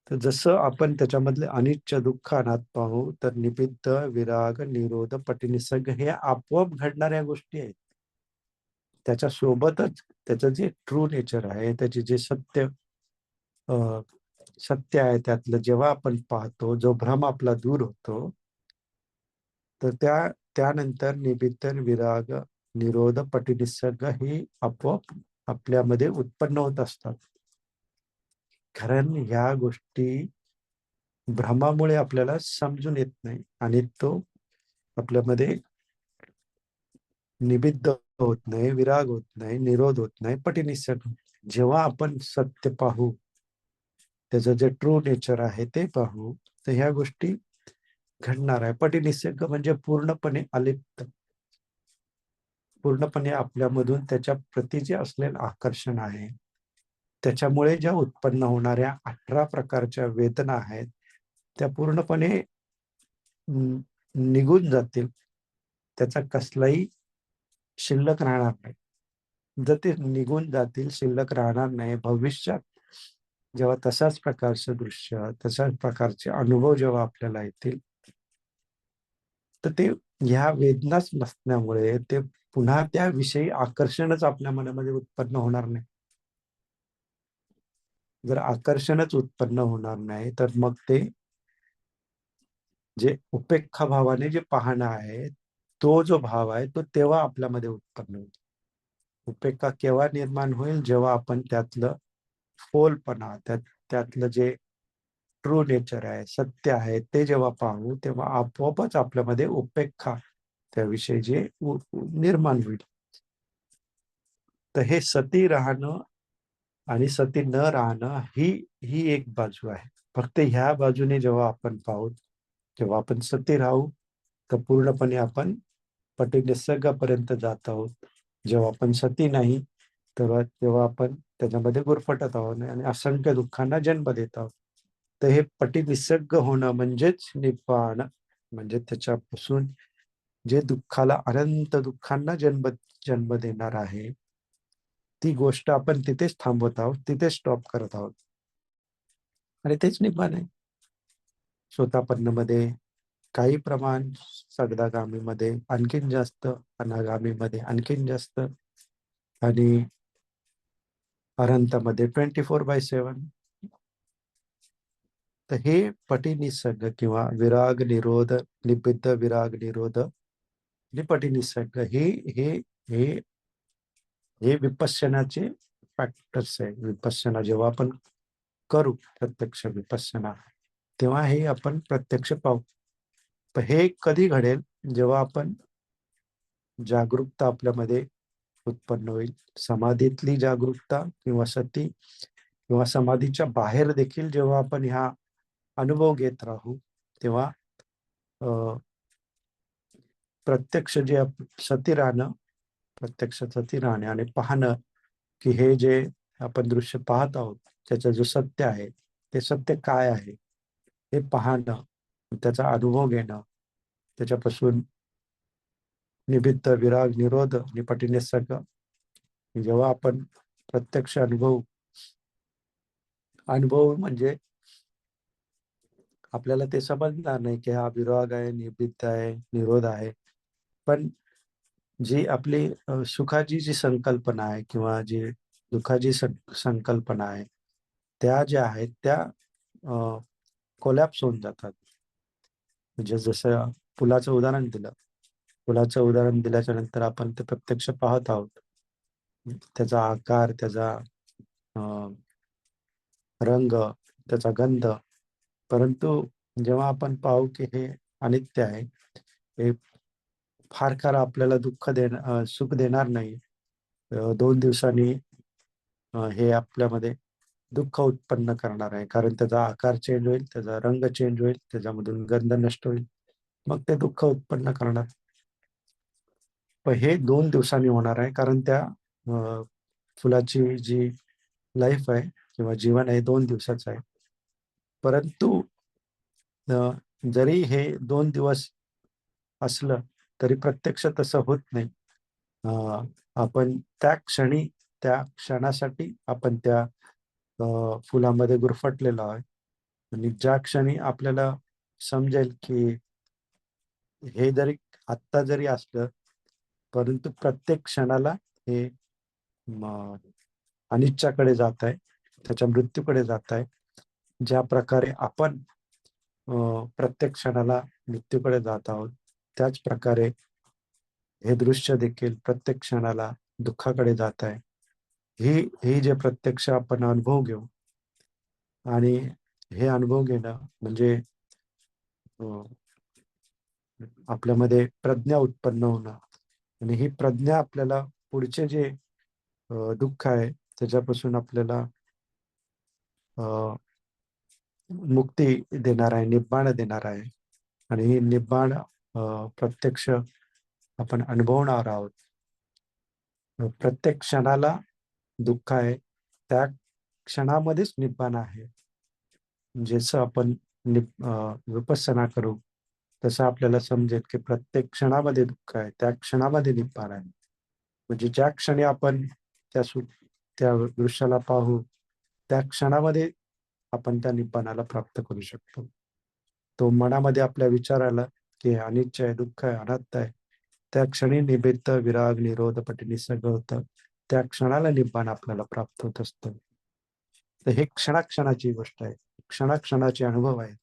तर जसं आपण त्याच्यामधले अनिच्च, दुःख, अनात्म पाहू, तर निबिद्ध, विराग, निरोध, पटीनिसर्ग हे आपोआप घडणाऱ्या गोष्टी आहेत. त्याच्या सोबतच त्याचं जे ट्रू नेचर आहे, त्याचे जे सत्य आहे, त्यातलं जेव्हा आपण पाहतो, जो भ्रम आपला दूर होतो, तर त्यानंतर निबित्त, विराग, निरोध, पटीनिसर्ग ही आपोआप आपल्यामध्ये उत्पन्न होत असतात. कारण ह्या गोष्टी भ्रमामुळे आपल्याला समजून येत नाही आणि तो आपल्यामध्ये निबिद्ध होत नाही, विराग होत नाही, निरोध होत नाही, पटीनिसर्ग. जेव्हा आपण सत्य पाहू, त्याचं जे ट्रू नेचर आहे ते पाहू, तर ह्या गोष्टी घडणार आहे. पटीनिसर्ग म्हणजे पूर्णपणे अलिप्त, पूर्णपणे आपल्यामधून त्याच्या प्रती जे असलेलं आकर्षण आहे, त्याच्यामुळे ज्या उत्पन्न होणाऱ्या 18 प्रकारच्या वेदना आहेत, त्या पूर्णपणे निघून जातील. त्याचा कसलाही शिल्लक राहणार नाही. जर ते निघून जातील, शिल्लक राहणार नाही, भविष्यात जेव्हा तशाच प्रकारचं दृश्य, तशाच प्रकारचे अनुभव जेव्हा आपल्याला येतील, तर ते ह्या वेदनाच नसल्यामुळे ते पुन्हा त्याविषयी आकर्षणच आपल्या मनामध्ये उत्पन्न होणार नाही. जर आकर्षणच उत्पन्न होणार नाही, तर मग ते जे उपेक्षा भावाने जे पाहणं आहे, तो जो भाव आहे तो तेव्हा आपल्यामध्ये उत्पन्न होईल. उपेक्षा केव्हा निर्माण होईल, जेव्हा आपण त्यातलं फोलपणा, त्यातलं जे ट्रू नेचर आहे, सत्य आहे, ते जेव्हा पाहू, तेव्हा आपोआपच आपल्यामध्ये उपेक्षा त्याविषयी जे निर्माण होईल. तर हे सती राहणं आणि सती न राहणं ही ही एक बाजू आहे. फक्त ह्या बाजूने जेव्हा आपण पाहू, जेव्हा आपण सती राहू, तर पूर्णपणे आपण पटीनिसर्गापर्यंत जात आहोत. जेव्हा आपण सती नाही, तेव्हा आपण त्याच्यामध्ये गुरफटत आहोत आणि असंख्य दुःखांना जन्म देत आहोत. तर हे पटीनिसर्ग होणं म्हणजेच निब्बाण, म्हणजे त्याच्यापासून जे दुःखाला, अनंत दुःखांना जन्म जन्म देणार आहे, ती गोष्ट आपण तिथेच थांबवत आहोत, तिथेच स्टॉप करत आहोत. आणि तेच निब्बाण आहे. स्वतःपन्नमध्ये काही प्रमाण, सगदागामीमध्ये आणखीन जास्त, अनागामीमध्ये आणखीन जास्त, आणि अनंतामध्ये 24/7. तर हे पटीनिसर्ग किंवा विराग निरोध, निबिद्ध, विराग निरोध आणि पटीनिसर्ग हे हे हे हे विपश्यनाचे फॅक्टर्स आहे. विपश्यना जेव्हा आपण करू प्रत्यक्ष विपश्यना, तेव्हा हे आपण प्रत्यक्ष पाहू. पण हे कधी घडेल? जेव्हा आपण जागरूकता आपल्यामध्ये उत्पन्न होईल. समाधीतली जागरूकता किंवा सती किंवा समाधीच्या बाहेर देखील जेव्हा आपण ह्या अनुभव घेत राहू, तेव्हा प्रत्यक्ष जे सती राहणं, प्रत्यक्ष सती राहणे आणि पाहणं की हे जे आपण दृश्य पाहत आहोत त्याचं जे सत्य आहे ते सत्य काय आहे हे पाहणं, त्याचा अनुभव घेणं, त्याच्यापासून निमित्त विराग निरोध आणि पटिनिसर्ग जेव्हा आपण प्रत्यक्ष अनुभव म्हणजे आपल्याला ते समजणार नाही की हा विराग आहे, निमित्त आहे, निरोध आहे. पण जी आपली सुखाची जी संकल्पना आहे किंवा जी दुःखाची संकल्पना आहे, त्या ज्या आहेत त्या कोलॅप्स होऊन जातात. म्हणजे जसं फुलाचं उदाहरण दिलं, फुलाचं उदाहरण दिल्याच्या नंतर आपण ते प्रत्यक्ष पाहत आहोत, त्याचा आकार, त्याचा रंग, त्याचा गंध. परंतु जेव्हा आपण पाहू की हे अनित्य आहे, हे फार फार आपल्याला सुख देणार नाही, 2 दिवसांनी हे आपल्यामध्ये दुःख उत्पन्न करणार आहे. कारण त्याचा आकार चेंज होईल, त्याचा रंग चेंज होईल, त्याच्यामधून गंध नष्ट होईल, मग ते दुःख उत्पन्न करणार. पण हे 2 दिवसांनी होणार आहे, कारण त्या फुलाची जी लाईफ आहे किंवा जीवन आहे 2 दिवसाचं आहे. परंतु जरी हे 2 दिवस असलं तरी प्रत्यक्ष तसं होत नाही. आपण त्या क्षणासाठी आपण त्या फुलामध्ये गुरफटलेलो आहे. आणि ज्या क्षणी आपल्याला समजेल की हे जरी आत्ता जरी असलं, परंतु प्रत्येक क्षणाला हे अनिच्छाकडे जात आहे, त्याच्या मृत्यूकडे जात आहे. ज्या प्रकारे आपण प्रत्येक क्षणाला मृत्यूकडे जात आहोत, त्याच प्रकारे हे दृश्य देखील प्रत्येक क्षणाला दुःखाकडे जात आहे. ही जे प्रत्यक्ष आपण अनुभव घेऊ आणि हे अनुभव घेणं म्हणजे आपल्यामध्ये प्रज्ञा उत्पन्न होणं आणि ही प्रज्ञा आपल्याला पुढचे जे दुःख आहे त्याच्यापासून आपल्याला मुक्ती देणार आहे, निब्बाण देणार आहे. आणि ही निब्बाण प्रत्यक्ष आपण अनुभवणार आहोत. प्रत्येक क्षणाला दुःख आहे, त्या क्षणामध्येच निब्बाण आहे. जसं आपण विपස්සना करू तसं आपल्याला समजेल की प्रत्येक क्षणामध्ये दुःख आहे, त्या क्षणामध्ये निब्बाण आहे. म्हणजे ज्या क्षणी आपण त्या दृश्याला पाहू त्या क्षणामध्ये आपण त्या निब्बाणाला प्राप्त करू शकतो. तो मनामध्ये आपल्या विचार आला की अनित्य आहे, दुःख आहे, अनात्म आहे, त्या क्षणी निमित्त विराग निरोध पटिनिसर्ग होतं. त्या क्षणाला निब्बाण आपल्याला प्राप्त होत असतं. तर हे क्षणाक्षणाची गोष्ट आहे, क्षणाक्षणाचे अनुभव आहेत.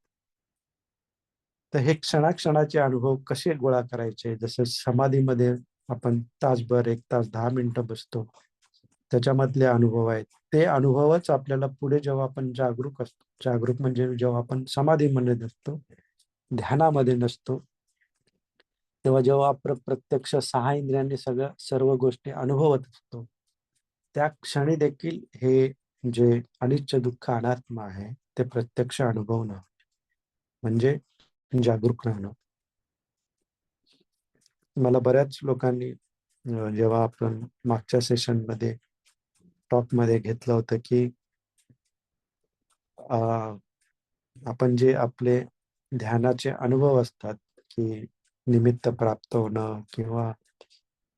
तर हे क्षणाक्षणाचे अनुभव कसे गोळा करायचे? जसं समाधीमध्ये आपण तासभर, 1 तास, 10 मिनिटं बसतो, त्याच्यामधले अनुभव आहेत. ते अनुभवच आपल्याला पुढे जेव्हा आपण जागरूक असतो, जागरूक म्हणजे जेव्हा आपण समाधीमध्ये नसतो, ध्यानामध्ये नसतो, तेव्हा जेव्हा आपण प्रत्यक्ष 6 इंद्रियांनी सर्व गोष्टी अनुभवत असतो, त्या क्षणी देखील हे जे अनित्य दुःख अनात्मा आहे ते प्रत्यक्ष अनुभवणं म्हणजे जागरूक राहणं. मला बऱ्याच लोकांनी जेव्हा आपण मागच्या सेशनमध्ये टॉकमध्ये घेतलं होतं की आपण जे आपले ध्यानाचे अनुभव असतात की निमित्त प्राप्त होणं किंवा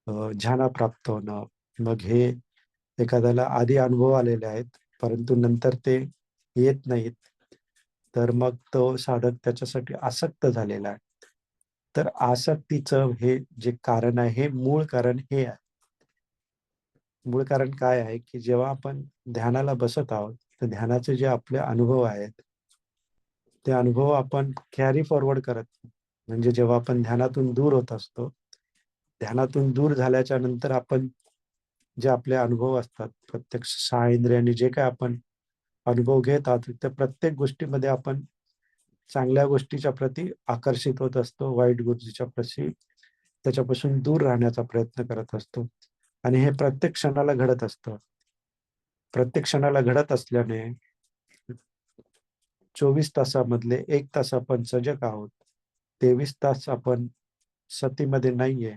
ध्यान प्राप्त होणं, मग हे एखाद्याला आधी अनुभव आलेले आहेत परंतु नंतर ते येत नाहीत, तर मग तो साधक त्याच्यासाठी आसक्त झालेला आहे. तर आसक्तीचं हे जे कारण आहे, हे मूळ कारण हे आहे. मूळ कारण काय आहे की जेव्हा आपण ध्यानाला बसत आहोत तर ध्यानाचे जे आपले अनुभव आहेत ते अनुभव आपण कॅरी फॉरवर्ड करत नाही. म्हणजे जेव्हा आपण ध्यानातून दूर होत असतो, ध्यानातून दूर झाल्याच्या नंतर आपण जे आपले अनुभव असतात, प्रत्यक्ष 6 इंद्रियांनी जे काय आपण अनुभव घेत आहोत, त्या प्रत्येक गोष्टीमध्ये आपण चांगल्या गोष्टीच्या प्रती आकर्षित होत असतो, वाईट गोष्टीच्या प्रती त्याच्यापासून दूर राहण्याचा प्रयत्न करत असतो. आणि हे प्रत्येक क्षणाला घडत असतं. प्रत्येक क्षणाला घडत असल्याने 24 तासामधले 1 तास आपण सजग आहोत. 23 तास आपण सतीमध्ये नाहीये.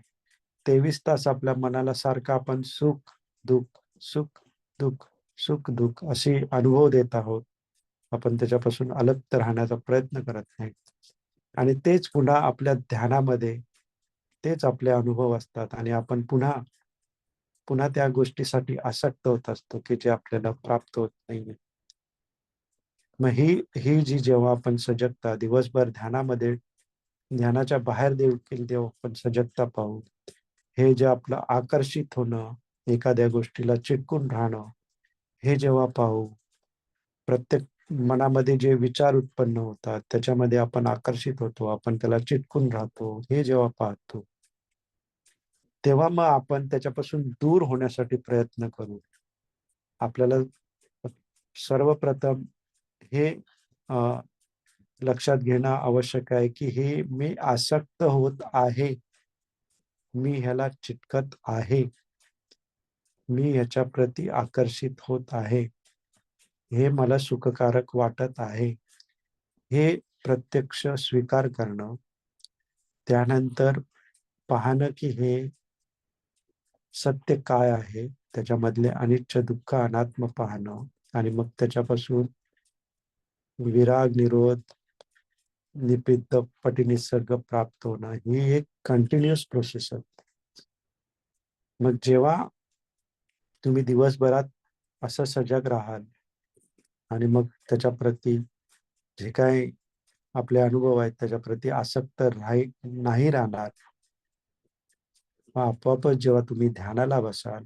23 तास आपल्या मनाला सारखं आपण सुख, दुःख, सुख, दुःख, सुख, दुःख असे अनुभव देत आहोत. आपण त्याच्यापासून अलग राहण्याचा प्रयत्न करत नाही. आणि तेच पुन्हा आपल्या ध्यानामध्ये तेच आपले अनुभव असतात आणि आपण पुन्हा पुन्हा त्या गोष्टीसाठी आसक्त होत असतो, की जे आपल्याला प्राप्त होत नाहीये. मग ही ही जी जेव्हा आपण सजगता दिवसभर ध्यानामध्ये ध्यानाच्या बाहेर देखील जेव्हा आपण सजगता पाहू, हे जे आपलं आकर्षित होणं, एखाद्या गोष्टीला चिटकून राहणं, हे जेव्हा पाहू, प्रत्येक मनामध्ये जे विचार उत्पन्न होतात, त्याच्यामध्ये आपण आकर्षित होतो, आपण त्याला चिटकून राहतो, हे जेव्हा पाहतो, तेव्हा मग आपण त्याच्यापासून दूर होण्यासाठी प्रयत्न करू. आपल्याला सर्वप्रथम हे अ, लक्षात घेणं आवश्यक आहे, की हे मी आसक्त होत आहे. मी ह्याला चिटकत आहे. मी ह्याच्या प्रती आकर्षित होत आहे. हे मला सुखकारक वाटत आहे. हे प्रत्यक्ष स्वीकार करणं. त्यानंतर पाहणं, की हे सत्य काय आहे? त्याच्यामधले अनिच्छ, दुःख, अनात्म पाहणं आणि मग त्याच्यापासून विराग, निरोध, निपित्त, पटिनिसर्ग प्राप्त होणं ही एक कंटिन्युअस प्रोसेस आहे. मग जेव्हा तुम्ही दिवसभरात असं सजग राहाल आणि मग त्याच्या प्रती जे काही आपले अनुभव आहेत त्याच्या प्रती आसक्त नाही राहणार, मग आपोआपच जेव्हा तुम्ही ध्यानाला बसाल,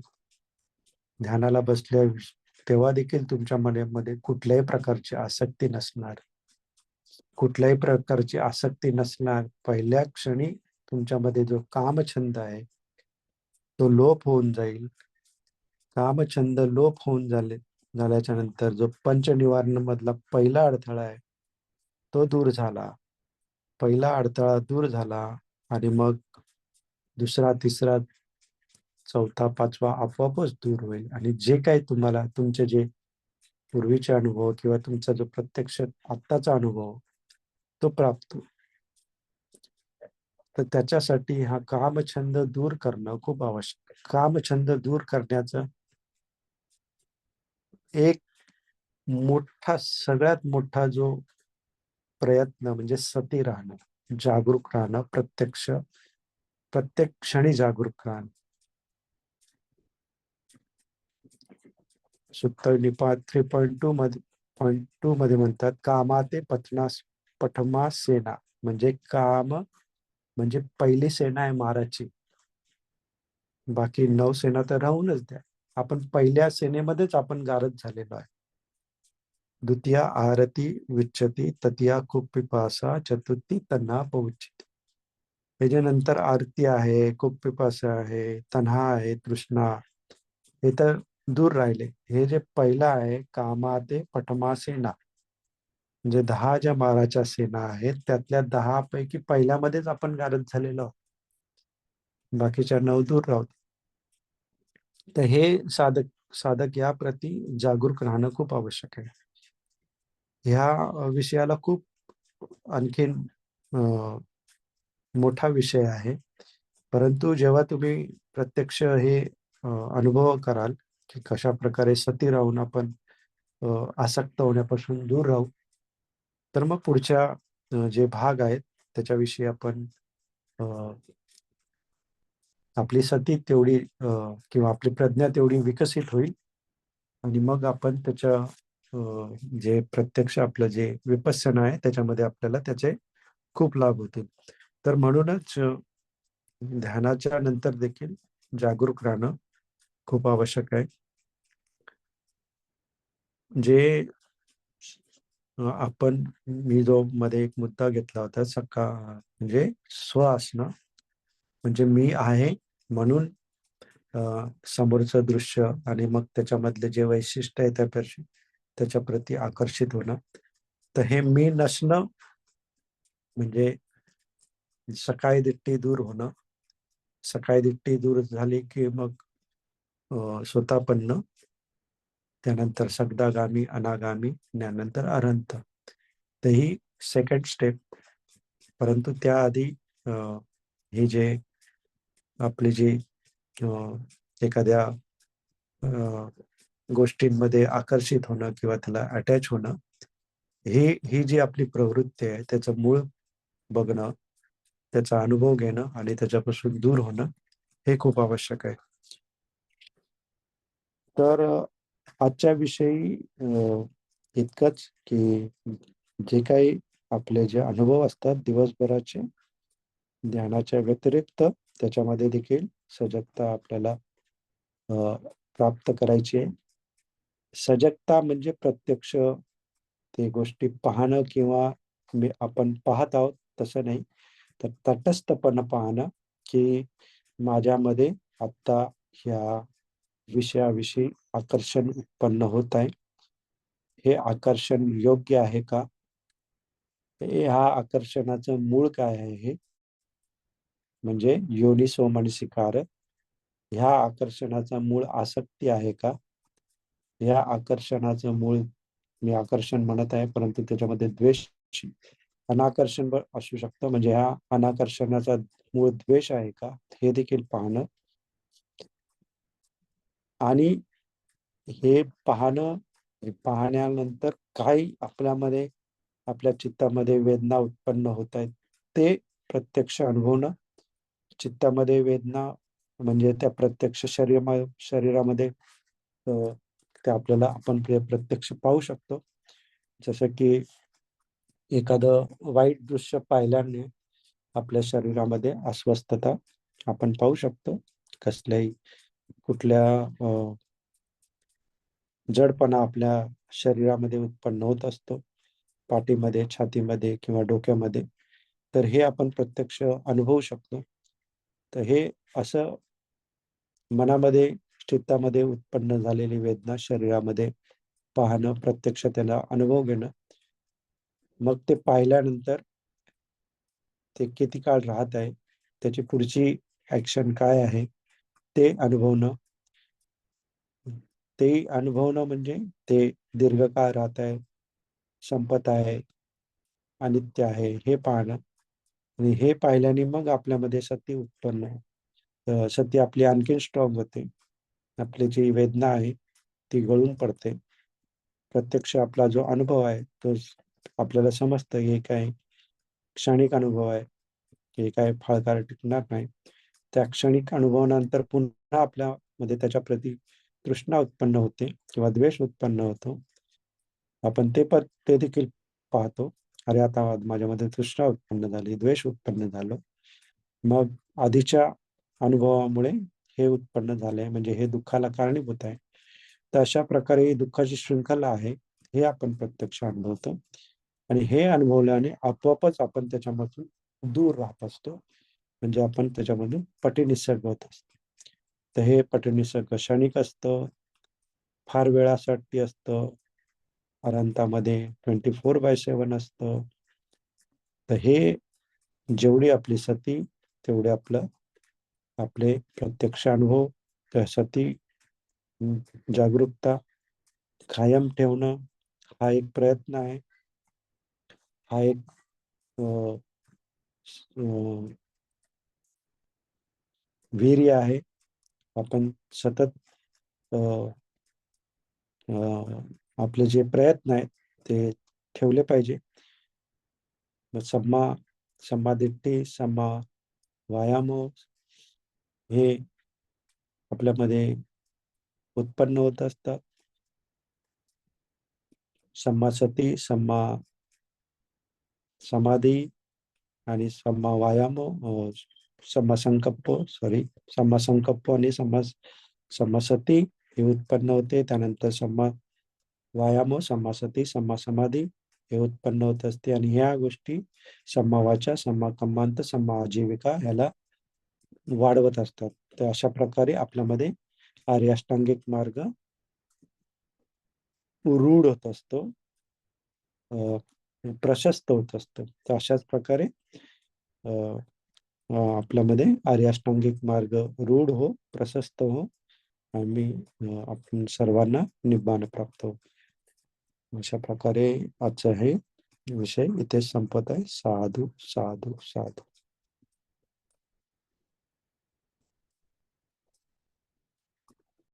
ध्यानाला बसल्या तेव्हा देखील तुमच्या मनामध्ये कुठल्याही प्रकारची आसक्ती नसणार. कुठल्याही प्रकारची आसक्ती नसणार. पहिल्या क्षणी तुमच्यामध्ये जो कामछंद आहे तो लोप होऊन जाईल. कामछंद लोप होऊन झाल्याच्या नंतर जो पंचनिवारण मधला पहिला अडथळा आहे तो दूर झाला. पहिला अडथळा दूर झाला आणि मग दुसरा, तिसरा, चौथा, पाचवा आपोआपच दूर होईल आणि जे काही तुम्हाला तुमचे जे पूर्वीचे अनुभव किंवा तुमचा जो प्रत्यक्ष आत्ताचा अनुभव तो प्राप्त होईल. तर त्याच्यासाठी हा कामछंद दूर करणं खूप आवश्यक आहे. कामछंद दूर करण्याचं एक सगळ्यात मोठा जो प्रयत्न म्हणजे सती राहणं, जागरूक राहणं, प्रत्येक क्षणी जागरूक राहणं. सुत्त निपात 3.2 मध्ये म्हणतात, कामाते पठमा सेना. म्हणजे काम म्हणजे पहिली सेना आहे माराची. बाकी 9 सेना तर राहूनच द्या. आपण पहिल्या सेनेमध्येच आपण गारद झालेलो आहे. द्वितीया आरती विच्छती, तृतीया खूप पिपासा, चतुर्थी तन्हा पहुंचती. त्याच्यानंतर आरती आहे, खूप पिपासा आहे, तन्हा आहे, तृष्णा, हे तर दूर राहिले. हे जे पहिलं आहे कामाते पठमा सेना, म्हणजे 10 ज्या माराच्या सेना आहेत त्यातल्या 10 पैकी पहिल्यामध्येच आपण गारद झालेलो आहोत. बाकीच्या 9 दूर राहू. तर हे साधक साधक या प्रती जागरूक राहणं खूप आवश्यक आहे. ह्या विषयाला खूप आणखीन मोठा विषय आहे. परंतु जेव्हा तुम्ही प्रत्यक्ष हे अनुभव कराल, की कशा प्रकारे सती राहून आपण आसक्त होण्यापासून दूर राहू, तर मग पुढच्या जे भाग आहेत त्याच्याविषयी आपण अ, आपली सती तेवढी किंवा आपली प्रज्ञा तेवढी विकसित होईल आणि मग आपण त्याच्या जे प्रत्यक्ष आपलं जे विपश्यना आहे त्याच्यामध्ये आपल्याला त्याचे खूप लाभ होतील. तर म्हणूनच ध्यानाच्या नंतर देखील जागरूक राहणं खूप आवश्यक आहे. जे आपण मी जो मध्ये एक मुद्दा घेतला होता म्हणजे स्व असणं, म्हणजे मी आहे म्हणून समोरचं दृश्य आणि मग त्याच्यामधले जे वैशिष्ट्य आहे त्याच्या प्रती आकर्षित होणं. तर हे मी नसणं म्हणजे सकाळी दिट्टी दूर होणं. सकाळी दिट्टी दूर झाली की मग स्वतःपन्न, त्यानंतर सगदागामी, अनागामी, त्यानंतर अरहंत. तर ही सेकंड स्टेप. परंतु त्याआधी हे जे आपले जे एखाद्या गोष्टींमध्ये आकर्षित होणं किंवा त्याला अटॅच होणं, ही जी आपली प्रवृत्ती आहे त्याचं मूळ बघणं, त्याचा अनुभव घेणं आणि त्याच्यापासून दूर होणं हे खूप आवश्यक आहे. तर आजच्या विषयी इतकंच की जे काही आपले जे अनुभव असतात दिवसभराचे ध्यानाच्या व्यतिरिक्त, त्याच्यामध्ये देखील सजगता आपल्याला प्राप्त करायची आहे. सजगता म्हणजे प्रत्यक्ष ते गोष्टी पाहणं किंवा आपण पाहत आहोत तसं नाही, तर तटस्थपणे पाहणं की माझ्यामध्ये आत्ता ह्या विषयाविषयी आकर्षण उत्पन्न होत आहे. हे आकर्षण योग्य आहे का? ह्या आकर्षणाचं मूळ काय आहे हे म्हणजे योनिसो मनसिकार. ह्या आकर्षणाचा मूळ आसक्ती आहे का? ह्या आकर्षणाचं मूळ, मी आकर्षण म्हणत आहे परंतु त्याच्यामध्ये द्वेष, अनाकर्षण असू शकतं, म्हणजे ह्या अनाकर्षणाचा मूळ द्वेष आहे का हे देखील पाहणं. आणि हे पाहणं, हे पाहण्यानंतर काही आपल्यामध्ये, आपल्या चित्तामध्ये वेदना उत्पन्न होत आहेत ते प्रत्यक्ष अनुभवणं. चित्तामध्ये वेदना म्हणजे त्या प्रत्यक्ष शरीरामध्ये ते आपल्याला आपण प्रत्यक्ष पाहू शकतो. जसं की एखादं वाईट दृश्य पाहिल्याने आपल्या शरीरामध्ये अस्वस्थता आपण पाहू शकतो. कसल्याही कुठल्या जडपणा आपल्या शरीरामध्ये उत्पन्न होत असतो, पाठीमध्ये, छातीमध्ये किंवा डोक्यामध्ये. तर हे आपण प्रत्यक्ष अनुभवू शकतो. तर हे असं मनामध्ये, चित्तामध्ये उत्पन्न झालेली वेदना शरीरामध्ये पाहणं, प्रत्यक्ष त्याला अनुभव घेणं. मग ते पाहिल्यानंतर ते किती काळ राहत आहे, त्याची पुढची ऍक्शन काय आहे ते अनुभवणं. ते अनुभवणं म्हणजे ते दीर्घकाळ राहत आहे, संपत आहे, अनित्य आहे हे पाहणं. आणि हे पाहिल्याने मग आपल्यामध्ये सती उत्पन्न, सती आपली आणखीन स्ट्रॉंग होते. आपली जी वेदना आहे ती गळून पडते. प्रत्यक्ष आपला जो अनुभव आहे तो आपल्याला समजतं हे काय क्षणिक अनुभव आहे, हे काय फाळकाळ टिकणार नाही. त्या क्षणिक अनुभवानंतर पुन्हा आपल्यामध्ये त्याच्या प्रती तृष्णा उत्पन्न होते किंवा द्वेष उत्पन्न होतो. आपण ते देखील पाहतो. अरे आता माझ्यामध्ये तृष्णा उत्पन्न झाली, द्वेष उत्पन्न झालं. मग आधीच्या अनुभवामुळे हे उत्पन्न झालंय, म्हणजे हे दुःखाला कारणीभूत आहे. तर अशा प्रकारे ही दुःखाची शृंखला आहे, हे आपण प्रत्यक्ष अनुभवतो. आणि हे अनुभवल्याने आपोआपच आपण त्याच्यामधून दूर राहत असतो, म्हणजे आपण त्याच्यामधून पटीनिसर्ग होत असतो. तर हे पटीनिसर्ग क्षणिक असतं, फार वेळासाठी असतं, अनंतामध्ये 24/7 असतं. तर हे जेवढी आपली सती तेवढे आपले प्रत्यक्ष अनुभव, त्या सती जागरूकता कायम ठेवणं हा एक प्रयत्न आहे. हा एक वीर्य आहे. आपण सतत आपले जे प्रयत्न आहेत ते ठेवले पाहिजे. सम्मा दिट्ठी, सम्मा व्यायाम हे आपल्यामध्ये उत्पन्न होत असतात. सम्मा सती, सम्मा समाधी आणि सम्मा व्यायाम, सम्मा संकल्प, सम्मा संकल्प आणि सम्मा सती हे उत्पन्न होते. त्यानंतर सम्मा व्यायाम, सम्मा सती, सम्मा समाधी हे उत्पन्न होत असते. आणि ह्या गोष्टी सम्मा वाचा, सम्मा कर्मांत, सम्मा आजीविका ह्याला वाढवत असतात. तर अशा प्रकारे आपल्यामध्ये आर्य अष्टांगिक मार्ग रूढ होत असतो, प्रशस्त होत असतो. तर अशाच प्रकारे अ, आपल्यामध्ये आर्य अष्टांगिक मार्ग रूढ हो, प्रशस्त हो आणि आपण सर्वांना निब्बाण प्राप्त हो. अशा प्रकारे आजचा हे विषय इथे संपत आहे. साधू साधू साधू.